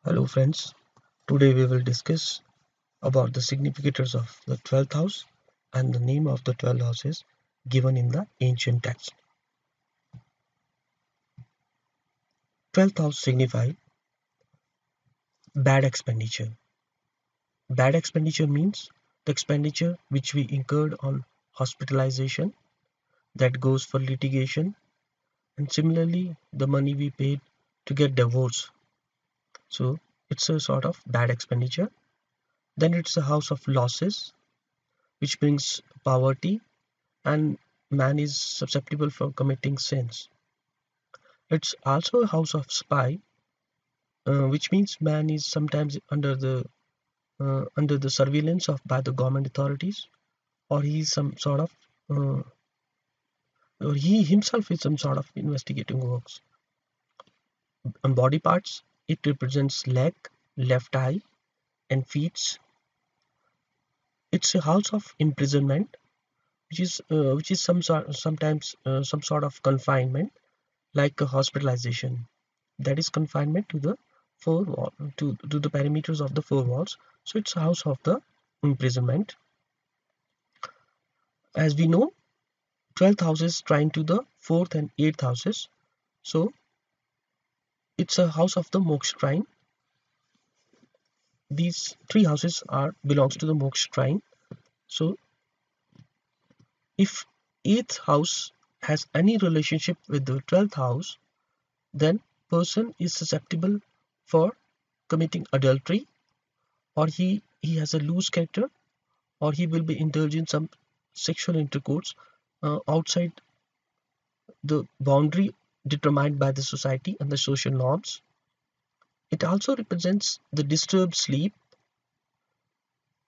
Hello friends, today we will discuss about the significators of the 12th house and the name of the 12 houses given in the ancient text. 12th house signify bad expenditure. Bad expenditure means the expenditure which we incurred on hospitalization that goes for litigation, and similarly the money we paid to get divorce. So it's a sort of bad expenditure. Then it's a house of losses which brings poverty and man is susceptible for committing sins. It's also a house of spy, which means man is sometimes under the surveillance of by the government authorities, or he is some sort of uh, or he himself is some sort of investigating works. On body parts, it represents leg, left eye, and feet. It's a house of imprisonment, which is sometimes some sort of confinement, like a hospitalization. That is confinement to the to the perimeters of the four walls. So it's a house of the imprisonment. As we know, 12th house is trine to the 4th and 8th houses. So it's a house of the moksha trine. These three houses are belongs to the moksha trine. So if 8th house has any relationship with the 12th house, then person is susceptible for committing adultery, or he has a loose character, or he will be indulging some sexual intercourse outside the boundary determined by the society and the social norms. It also represents the disturbed sleep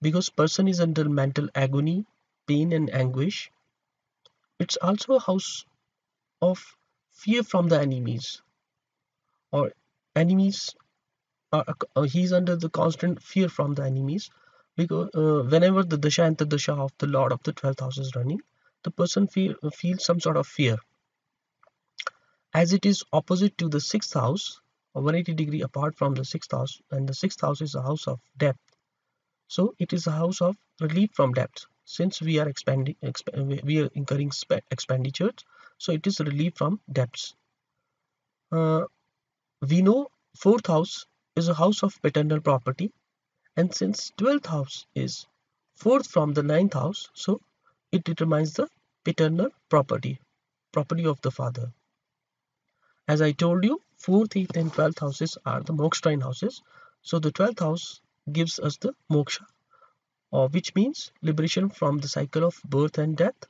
because person is under mental agony, pain and anguish. It's also a house of fear from the enemies, or enemies he's under the constant fear from the enemies, because whenever the dasha and the dasha of the lord of the 12th house is running, the person feels some sort of fear, as it is opposite to the 6th house, or 180-degree apart from the 6th house, and the 6th house is a house of debt. So it is a house of relief from debt. Since we are we are incurring expenditures, so it is relief from debts. uh, we know 4th house is a house of paternal property, and since 12th house is fourth from the 9th house, so it determines the paternal property of the father. As I told you, 4th, 8th and 12th houses are the moksha houses. So the 12th house gives us the moksha, or which means liberation from the cycle of birth and death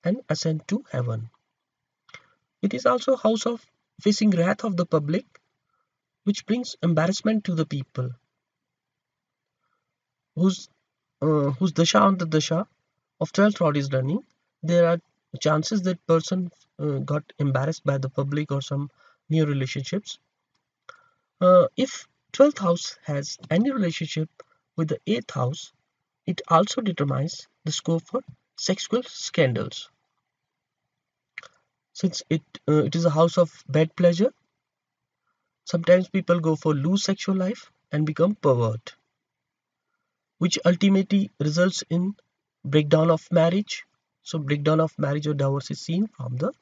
and ascent to heaven. It is also a house of facing wrath of the public, which brings embarrassment to the people whose whose dasha on the dasha of 12th lord is running. There are chances that person got embarrassed by the public or some new relationships. If 12th house has any relationship with the 8th house, it also determines the scope for sexual scandals. Since it is a house of bad pleasure, sometimes people go for loose sexual life and become pervert, which ultimately results in breakdown of marriage. So breakdown of marriage or divorce is seen from the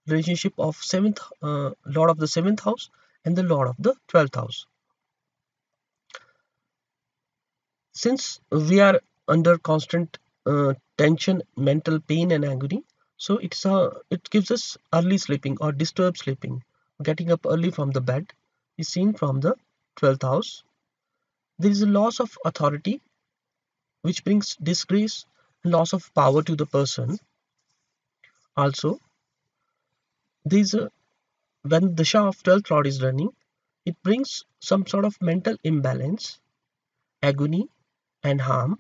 relationship of seventh lord of the 7th house and the lord of the 12th house. Since we are under constant tension, mental pain and agony, so it gives us early sleeping or disturbed sleeping. Getting up early from the bed is seen from the 12th house. There is a loss of authority, which brings disgrace and loss of power to the person. Also, there is a when the Shah of 12th lord is running, it brings some sort of mental imbalance, agony and harm,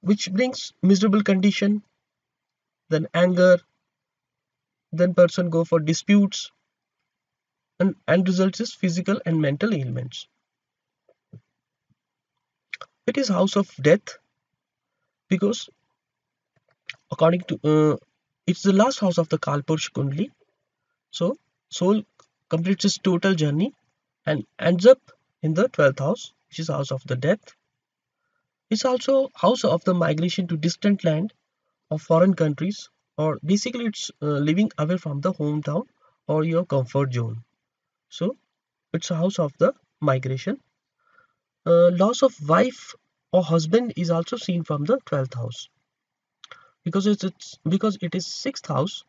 which brings miserable condition, then anger, then person go for disputes, and results is physical and mental ailments. It is house of death because according to it's the last house of the Kalpursh Kundli. So soul completes its total journey and ends up in the 12th house, which is house of the death. It's also house of the migration to distant land or foreign countries, or basically it's living away from the hometown or your comfort zone. So it's a house of the migration. Loss of wife or husband is also seen from the 12th house, because because it is sixth house,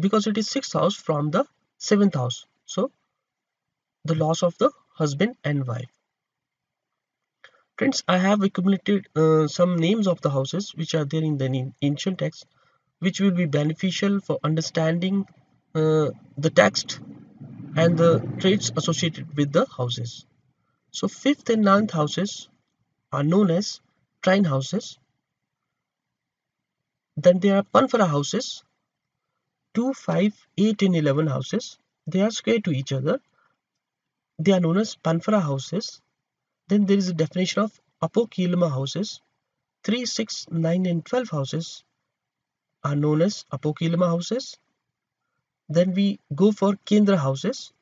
because it is sixth house from the seventh house. So the loss of the husband and wife. Friends, I have accumulated some names of the houses which are there in the ancient text, which will be beneficial for understanding the text and the traits associated with the houses. So fifth and ninth houses are known as trine houses. Then there are Panfara houses, 2, 5, 8 and 11 houses. They are square to each other. They are known as Panfara houses. Then there is a definition of Apokilma houses. 3, 6, 9 and 12 houses are known as Apokilma houses. Then we go for Kendra houses.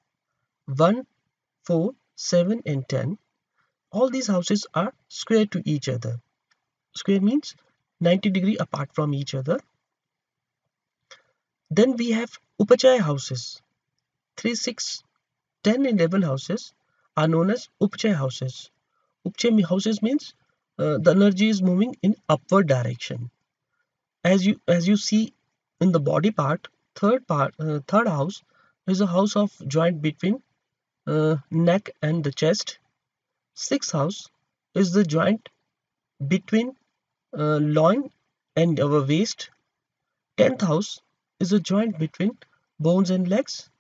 1, 4, 7 and 10. All these houses are square to each other. Square means 90 degree apart from each other. Then we have Upachaya houses. 3, 6, 10 and 11 houses are known as Upachaya houses. Upachaya houses means the energy is moving in upward direction. As you see in the body part, third house is a house of joint between neck and the chest. Sixth house is the joint between loin and our waist. 10th house is the joint between bones and legs,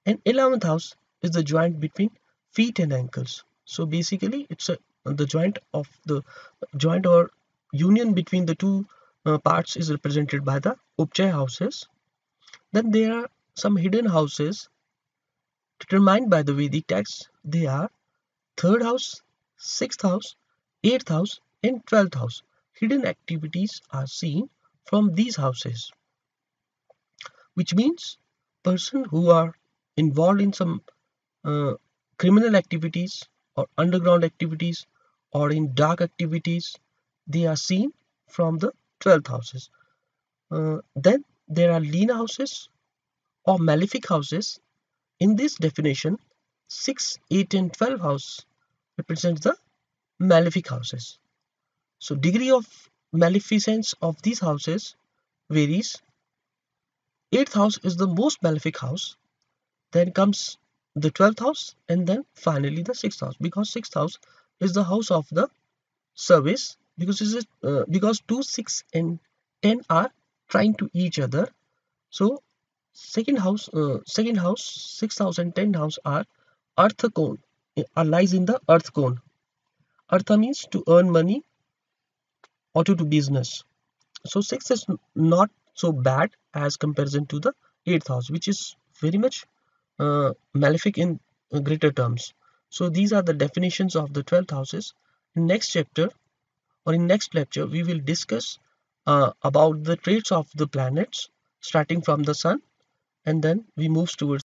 and 11th house is the joint between feet and ankles. So basically it's the joint or union between the two parts is represented by the Upchaya houses. Then there are some hidden houses determined by the Vedic text. They are third house, sixth house, eighth house and 12th house. Hidden activities are seen from these houses, which means person who are involved in some uh, criminal activities or underground activities or in dark activities, they are seen from the 12th houses. Then there are lean houses or malefic houses. In this definition, 6, 8 and 12 house represents the malefic houses. So degree of maleficence of these houses varies. 8th house is the most malefic house, then comes the 12th house, and then finally the 6th house, because 6th house is the house of the service, because 2, 6 and 10 are trying to each other. So second house, 6th house and 10th house are earth cone, lies in the earth cone. Artha means to earn money or to do business. So 6 is not so bad as comparison to the 8th house, which is very much malefic in greater terms. So these are the definitions of the 12th houses. In next chapter or in next lecture, we will discuss about the traits of the planets, starting from the sun, and then we move towards